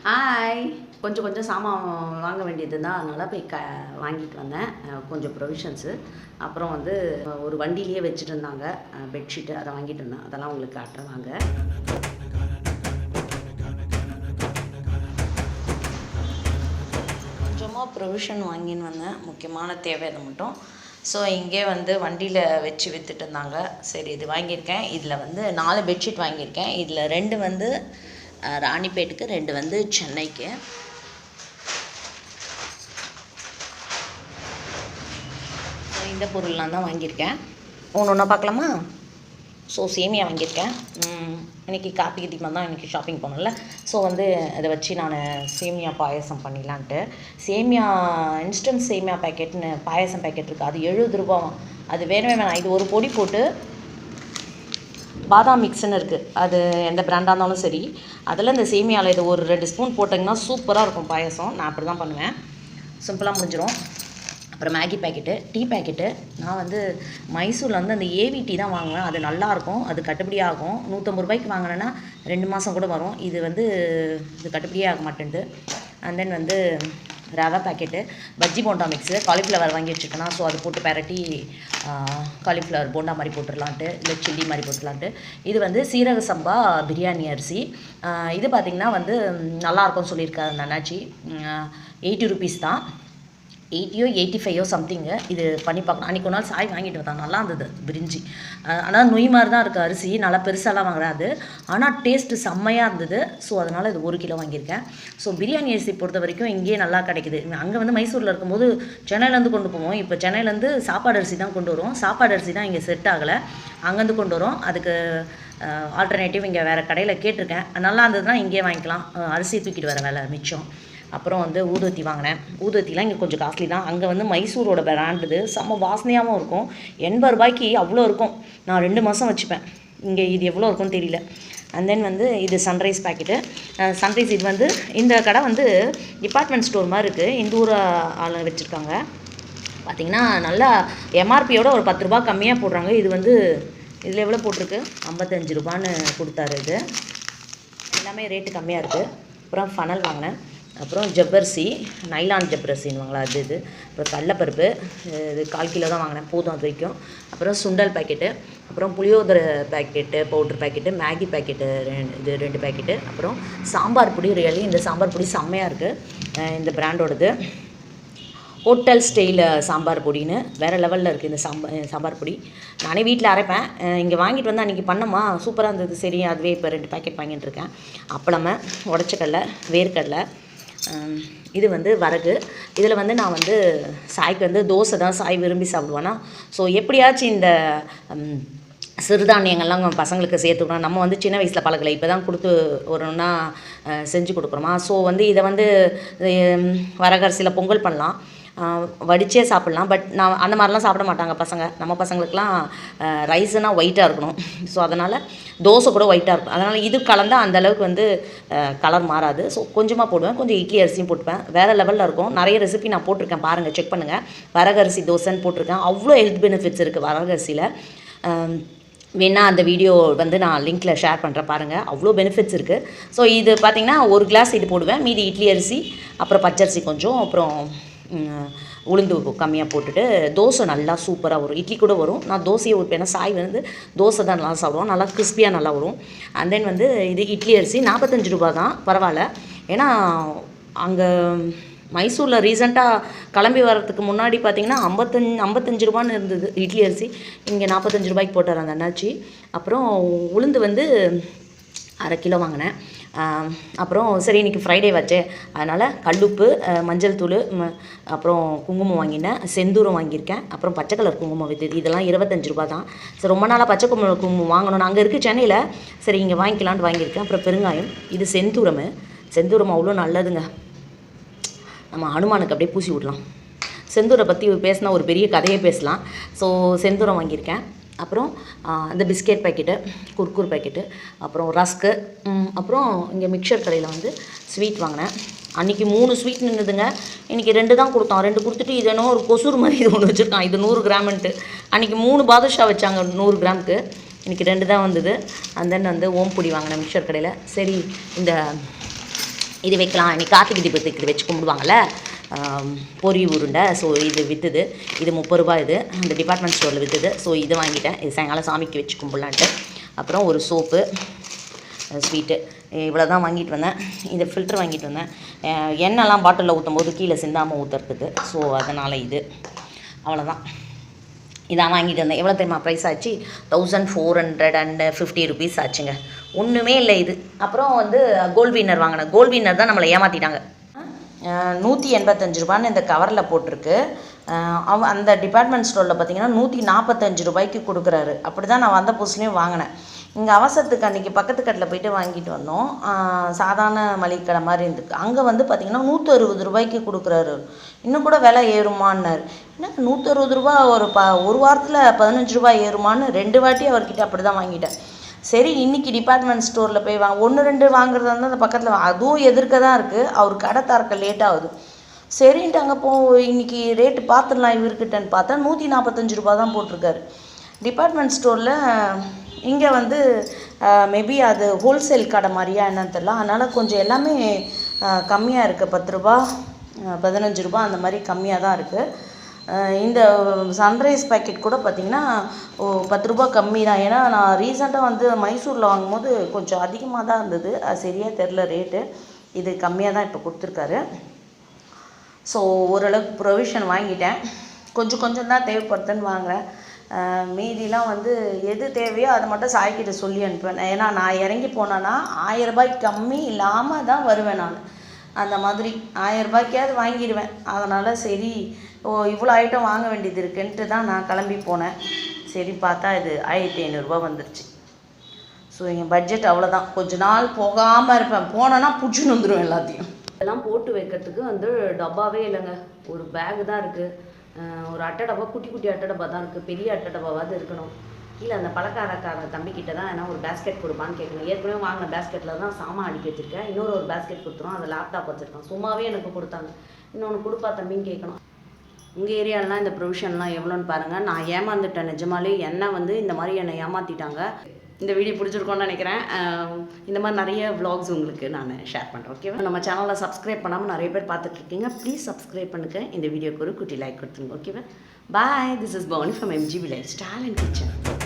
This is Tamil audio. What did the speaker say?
ஹாய். கொஞ்சம் கொஞ்சம் சாமான் வாங்க வேண்டியது தான். அதனால் போய் வாங்கிட்டு வந்தேன். கொஞ்சம் ப்ரொவிஷன்ஸு. அப்புறம் வந்து ஒரு வண்டியிலேயே வச்சுட்டு இருந்தாங்க பெட்ஷீட்டு, அதை வாங்கிட்டு இருந்தேன். அதெல்லாம் உங்களுக்கு காட்டுறேன் வாங்க. கொஞ்சமாக ப்ரொவிஷன் வாங்கின்னு வந்தேன், முக்கியமான தேவை அது மட்டும். ஸோ இங்கே வந்து வண்டியில் வச்சு விற்றுட்டு இருந்தாங்க. சரி இது வாங்கியிருக்கேன். இதில் வந்து 4 பெட்ஷீட் வாங்கியிருக்கேன். இதில் 2 வந்து ராணிப்பேட்டுக்கு, 2 வந்து சென்னைக்கு. இந்த பொருள்லாம் தான் வாங்கியிருக்கேன். ஒன்று ஒன்றா பார்க்கலாமா? ஸோ சேமியா வாங்கியிருக்கேன். இன்றைக்கி கார்த்திகை தீபம் தான் இன்றைக்கி ஷாப்பிங் போனோம்ல. ஸோ வந்து அதை வச்சு நான் சேமியா பாயசம் பண்ணிடலான்ட்டு. சேமியா இன்ஸ்டன்ட் சேமியா பேக்கெட்னு பாயசம் பேக்கெட் இருக்குது. அது 70 ரூபாவும். அது வேணவே வேணாம். இது ஒரு பொடி போட்டு பாதாம் மிக்ஸ்ன்னு இருக்குது. அது எந்த பிராண்டாக இருந்தாலும் சரி, அதில் இந்த சேமியாவில் இது ஒரு 2 ஸ்பூன் போட்டிங்கன்னா சூப்பராக இருக்கும் பாயசம். நான் அப்படி தான் பண்ணுவேன். சிம்பிளாக முடிஞ்சிடும். அப்புறம் மேகி பேக்கெட்டு, டீ பேக்கெட்டு. நான் வந்து மைசூரில் வந்து அந்த ஏவி டீ தான் வாங்குவேன். அது நல்லாயிருக்கும், அது கட்டுப்படி ஆகும். 150 ரூபாய்க்கு வாங்கினேன்னா 2 மாதம் கூட வரும். இது வந்து இது கட்டுப்படியே ஆக மாட்டேன்து. அண்ட் தென் வந்து ரவை packet, bajji bonda mix, cauliflower வாங்கி வச்சுருக்கேன்னா ஸோ அது போட்டு பெரட்டி காலிஃப்ளவர் போண்டா மாதிரி போட்டுடலான்ட்டு, இல்லை சில்லி மாதிரி போட்டுடலான்ட்டு. இது வந்து சீரக சம்பா பிரியாணி அரிசி. இது பார்த்திங்கன்னா வந்து நல்லாயிருக்கும்னு சொல்லியிருக்காரு அந்த அண்ணாச்சி. 80 ருபீஸ் தான், 80 85 சம்திங்கு. இது பண்ணி பார்க்கணும். அன்றைக்கி ஒரு நாள் சாய் வாங்கிட்டு வந்தாங்க, நல்லா இருந்தது பிரிஞ்சி. ஆனால் நொய் மாதிரி தான் இருக்குது அரிசி, நல்லா பெருசாலாம் வாங்குறாது. ஆனால் டேஸ்ட்டு செம்மையாக இருந்தது. ஸோ அதனால் இது 1 கிலோ வாங்கியிருக்கேன். ஸோ பிரியாணி அரிசி பொறுத்த வரைக்கும் இங்கேயே நல்லா கிடைக்குது. அங்கே வந்து மைசூரில் இருக்கும்போது சென்னையிலேருந்து கொண்டு போவோம். இப்போ சென்னையிலேருந்து சாப்பாடு அரிசி தான் கொண்டு வரும். சாப்பாடு அரிசி தான் இங்கே செட் ஆகலை, அங்கேருந்து கொண்டு வரோம். அதுக்கு ஆல்டர்னேட்டிவ் இங்கே வேறு கடையில் கேட்டிருக்கேன். நல்லா இருந்ததுன்னா இங்கேயே வாங்கிக்கலாம். அரிசி தூக்கிட்டு வர வேலை மிச்சம். அப்புறம் வந்து ஊதுவத்தி வாங்கினேன். ஊதுவத்திலாம் இங்கே கொஞ்சம் காஸ்ட்லி தான். அங்கே வந்து மைசூரோட பிராண்டுது, செம்ம வாசனையாகவும் இருக்கும். 80 ரூபாய்க்கு அவ்வளோ இருக்கும். நான் 2 மாதம் வச்சுப்பேன். இங்கே இது எவ்வளோ இருக்கும்னு தெரியல. அண்ட் தென் வந்து இது சன்ரைஸ் பேக்கெட்டு. சன்ரைஸ் இது வந்து இந்த கடை வந்து டிபார்ட்மெண்ட் ஸ்டோர் மாதிரி இருக்குது. இந்த ஊர் ஆள் வச்சுருக்காங்க. பார்த்திங்கன்னா நல்லா எம்ஆர்பியோட ஒரு 10 ரூபா கம்மியாக போடுறாங்க. இது வந்து இதில் எவ்வளோ போட்டிருக்கு? 55 ரூபான்னு கொடுத்தாரு. இது எல்லாமே ரேட்டு கம்மியாக இருக்குது. அப்புறம் ஃபனல் வாங்கினேன். அப்புறம் ஜவ்வரிசி, நைலான் ஜவ்வரிசின்னுவாங்களா அது. இது அப்புறம் கடலப்பருப்பு, இது 1/4 கிலோ தான் வாங்கினேன், போதும் அது வரைக்கும். அப்புறம் சுண்டல் பேக்கெட்டு, அப்புறம் புளியோதரை packet, powder packet, Maggi packet இது 2 பேக்கெட்டு. அப்புறம் சாம்பார் பொடி. ரியலி இந்த சாம்பார் பொடி செம்மையாக இருக்குது. இந்த பிராண்டோடது ஹோட்டல் ஸ்டைலில் சாம்பார் பொடின்னு வேறு லெவலில் இருக்குது இந்த சாம்பார் பொடி. நானே வீட்டில் அரைப்பேன். இங்கே வாங்கிட்டு வந்து அன்றைக்கி பண்ணோமா, சூப்பராக இருந்தது. சரி அதுவே இப்போ 2 பேக்கெட் வாங்கிட்டு இருக்கேன். அப்பளமை, உடச்சக்கடலை, வேர்க்கடலை. இது வந்து வரகு. இதில் வந்து நான் வந்து சாய்க்கு வந்து தோசை தான் சாய் விரும்பி சாப்பிடுவானா. ஸோ எப்படியாச்சும் இந்த சிறுதானியங்கள்லாம் பசங்களுக்கு சேர்த்துக்கணும். நம்ம வந்து சின்ன வயசில் பழகலை, இப்போ தான் கொடுத்து ஒரு ஒன்றா செஞ்சு கொடுக்குறோமா. ஸோ வந்து இதை வந்து வரகரிசியில் பொங்கல் பண்ணலாம், வடித்தே சாப்பிட்லாம். பட் நான் அந்த மாதிரிலாம் சாப்பிட மாட்டாங்க பசங்க. நம்ம பசங்களுக்கெலாம் ரைஸுனால் ஒயிட்டாக இருக்கணும். ஸோ அதனால் தோசை கூட ஒயிட்டாக இருக்கும். அதனால் இது கலந்தால் அந்தளவுக்கு வந்து கலர் மாறாது. ஸோ கொஞ்சமாக போடுவேன், கொஞ்சம் இட்லி அரிசியும் போட்டுப்பேன். வேறு லெவலில் இருக்கும். நிறைய ரெசிபி நான் போட்டிருக்கேன், பாருங்கள், செக் பண்ணுங்கள். வரகரிசி தோசைன்னு போட்டிருக்கேன். அவ்வளோ ஹெல்த் பெனிஃபிட்ஸ் இருக்குது வரகரிசியில். வேணா அந்த வீடியோ வந்து நான் லிங்க்கில் ஷேர் பண்ணுறேன், பாருங்கள். அவ்வளோ பெனிஃபிட்ஸ் இருக்குது. ஸோ இது பார்த்திங்கன்னா 1 கிளாஸ் இது போடுவேன். மீதி இட்லி அரிசி, அப்புறம் பச்சரிசி கொஞ்சம், அப்புறம் உளுந்து கம்மியாக போட்டுட்டு தோசை நல்லா சூப்பராக வரும். இட்லி கூட வரும். நான் தோசையை ஊற்றுவேன். சாய் வந்து தோசை தான் நல்லா சாப்பிடுவோம், நல்லா கிறிஸ்பியாக நல்லா வரும். அண்ட் தென் வந்து இது இட்லி அரிசி 45 ரூபா தான், பரவாயில்ல. ஏன்னா அங்கே மைசூரில் ரீசெண்டாக கிளம்பி வர்றதுக்கு முன்னாடி பார்த்திங்கன்னா 55 ரூபான்னு இருந்தது இட்லி அரிசி. இங்கே 45 ரூபாய்க்கு போட்டார் அந்த அண்ணாச்சி. அப்புறம் உளுந்து வந்து 1/2 கிலோ வாங்கினேன். அப்புறம் சரி இன்றைக்கி ஃப்ரைடே வச்சே, அதனால் கல்லுப்பு, மஞ்சள் தூள், அப்புறம் குங்குமம் வாங்கினேன். செந்தூரம் வாங்கியிருக்கேன். அப்புறம் பச்சை கலர் குங்குமம் விற்று, இதெல்லாம் 25 ரூபா தான். சரி ரொம்ப நாளாக பச்சை குங்குமம் வாங்கணும், அங்கே இருக்குது சென்னையில். சரி இங்கே வாங்கிக்கலான்ட்டு வாங்கியிருக்கேன். அப்புறம் பெருங்காயம். இது செந்தூரம் அவ்வளோ நல்லதுங்க. நம்ம ஹனுமானுக்கு அப்படியே பூசி விடலாம். செந்தூரை பற்றி பேசினா ஒரு பெரிய கதையே பேசலாம். ஸோ செந்தூரம் வாங்கியிருக்கேன். அப்புறம் அந்த பிஸ்கெட் பேக்கெட்டு, குர்குர் பேக்கெட்டு, அப்புறம் ரஸ்க்கு, அப்புறம் இங்கே மிக்சர் கடையில் வந்து ஸ்வீட் வாங்கினேன். அன்றைக்கி 3 ஸ்வீட் நின்றுதுங்க. இன்றைக்கி 2 தான் கொடுத்தான். 2 கொடுத்துட்டு இது என்ன ஒரு கொசூர் மாதிரி இது ஒன்று வச்சுருக்கான். இது 100 கிராம்ன்ட்டு. அன்றைக்கி 3 பாதுஷா வச்சாங்க 100 கிராமுக்கு. இன்றைக்கி 2 தான் வந்தது. அண்ட் தென் வந்து ஓம்பொடி வாங்கினேன் மிக்சர் கடையில். சரி இந்த இது வைக்கலாம். இன்னைக்கு கார்த்திகை தீபத்துக்கு இது வச்சு கும்பிடுவாங்கள்ல, பொரி உருண்டை. ஸோ இது விற்றுது. இது 30 ரூபா. இது அந்த டிபார்ட்மெண்ட் ஸ்டோரில் விற்றுது. ஸோ இது வாங்கிட்டேன். இது சாயங்காலம் சாமிக்கு வச்சு கும்பிடலான்ட்டு. அப்புறம் ஒரு சோப்பு, ஸ்வீட்டு, இவ்வளோ தான் வாங்கிட்டு வந்தேன். இந்த ஃபில்ட்ரு வாங்கிட்டு வந்தேன். எண்ணெய்லாம் பாட்டிலில் ஊற்றும் போது கீழே சிந்தாமல் ஊற்றுறதுக்கு. ஸோ அதனால் இது அவ்வளோதான். இதான் வாங்கிட்டு வந்தேன். எவ்வளோ தெரியுமா ப்ரைஸ் ஆச்சு? 1450 ருபீஸ் ஆச்சுங்க. ஒன்றுமே இல்லை இது. அப்புறம் வந்து கோல்ட் வின்னர் வாங்கினேன். கோல்ட் வின்னர் தான் நம்மளை ஏமாற்றிட்டாங்க. 185 ரூபான்னு இந்த கவரில் போட்டிருக்கு. அந்த டிபார்ட்மெண்ட் ஸ்டோரில் பார்த்தீங்கன்னா 145 ரூபாய்க்கு கொடுக்குறாரு. அப்படி தான் நான் வந்த புதுசுலேயும் வாங்கினேன். இங்கே அவசரத்துக்கு அன்றைக்கி பக்கத்து கடையில் போய்ட்டு வாங்கிட்டு வந்தோம். சாதாரண மளிகை கடை மாதிரி இருந்துருக்கு. அங்கே வந்து பார்த்திங்கன்னா 160 ரூபாய்க்கு கொடுக்குறாரு. இன்னும் கூட விலை ஏறுமான்னாரு. என்ன 160 ரூபா ஒரு வாரத்தில் 15 ரூபா ஏறுமான்னு 2 வாட்டி அவர்கிட்ட அப்படி தான் வாங்கிட்டேன். சரி, இன்றைக்கி டிபார்ட்மெண்ட் ஸ்டோரில் போய் 1 2 வாங்குறதா இருந்தால் அந்த பக்கத்தில் அதுவும் எதிர்க்க தான் இருக்குது. அவர் கடை திறக்க லேட் ஆகுது. சரின்ட்டு அங்கே இன்றைக்கி ரேட்டு பார்த்துடலாம் இவர்கிட்டன்னு பார்த்தா 145 ரூபா தான் போட்டிருக்காரு டிபார்ட்மெண்ட் ஸ்டோரில். இங்கே வந்து மேபி அது ஹோல்சேல் கடை மாதிரியா என்னன்னு தெரியல. அதனால் கொஞ்சம் எல்லாமே கம்மியாக இருக்குது. 10 ரூபா 15 ரூபா அந்த மாதிரி கம்மியாக தான் இருக்குது. இந்த சன்ரைஸ் பேக்கெட் கூட பார்த்திங்கன்னா 10 ரூபா கம்மி தான். ஏன்னா நான் ரீசெண்டாக வந்து மைசூரில் வாங்கும்போது கொஞ்சம் அதிகமாக தான் இருந்தது. அது சரியாக தெரில ரேட்டு. இது கம்மியாக தான் இப்போ கொடுத்துருக்காரு. ஸோ ஓரளவுக்கு ப்ரொவிஷன் வாங்கிட்டேன். கொஞ்சம் தான் தேவைப்படுதுன்னு வாங்குகிறேன். மீதிலாம் வந்து எது தேவையோ அதை மட்டும் சாய்கிட்ட சொல்லி அனுப்புவேன். ஏன்னா நான் இறங்கி போனேன்னா 1000 ரூபாய்க்கு கம்மி இல்லாமல் தான் வருவேன் நான். அந்த மாதிரி 1000 ரூபாய்க்காவது வாங்கிடுவேன். அதனால் சரி, இவ்வளோ ஐட்டம் வாங்க வேண்டியது இருக்குன்ட்டு தான் நான் கிளம்பி போனேன். சரி பார்த்தா இது 1500 ரூபா வந்துருச்சு. ஸோ எங்கள் பட்ஜெட் அவ்வளோதான். கொஞ்ச நாள் போகாமல் இருப்பேன். போனேன்னா புடிச்சுன்னு வந்துடும் எல்லாத்தையும். இதெல்லாம் போட்டு வைக்கிறதுக்கு வந்து டப்பாவே இல்லைங்க. ஒரு பேகு தான் இருக்குது. ஒரு அட்டை டப்பா, குட்டி அட்டை டப்பா தான் இருக்குது. பெரிய அட்டை டப்பாவாவது இருக்கணும். கீழே அந்த பழக்காரக்கார தம்பிக்கிட்ட தான் ஏன்னா ஒரு பேஸ்கெட் கொடுப்பான்னு கேட்கணும். ஏற்கனவே வாங்கின பேஸ்கெட்டில் தான் சாமான் அடுக்கி வச்சுருக்கேன். இன்னொரு பேஸ்கெட் கொடுத்துரும். அதை லேப்டாப் வச்சுருக்கேன். சும்மாவே எனக்கு கொடுத்தாங்க. இன்னொன்று கொடுப்பா தம்பின்னு கேட்கணும். உங்கள் ஏரியாலலாம் இந்த ப்ரொவிஷன்லாம் எவ்வளோன்னு பாருங்கள். நான் ஏமாந்துட்டேன் நிஜமாலே. என்ன வந்து இந்த மாதிரி என்னை ஏமாற்றிட்டாங்க. இந்த வீடியோ பிடிச்சிருக்கோன்னு நினைக்கிறேன். இந்த மாதிரி நிறைய விலாக்ஸ் உங்களுக்கு நான் ஷேர் பண்ணுறேன். ஓகேவா? நம்ம சேனலில் சப்ஸ்கிரைப் பண்ணாமல் நிறைய பேர் பார்த்துட்ருக்கீங்க. ப்ளீஸ் சப்ஸ்கிரைப் பண்ணுங்கள். இந்த வீடியோக்கு ஒரு குட்டி லைக் கொடுத்துருங்க. ஓகேவா? பாய். திஸ் இஸ் பவுனி from MGB Lifestyle and Kitchen.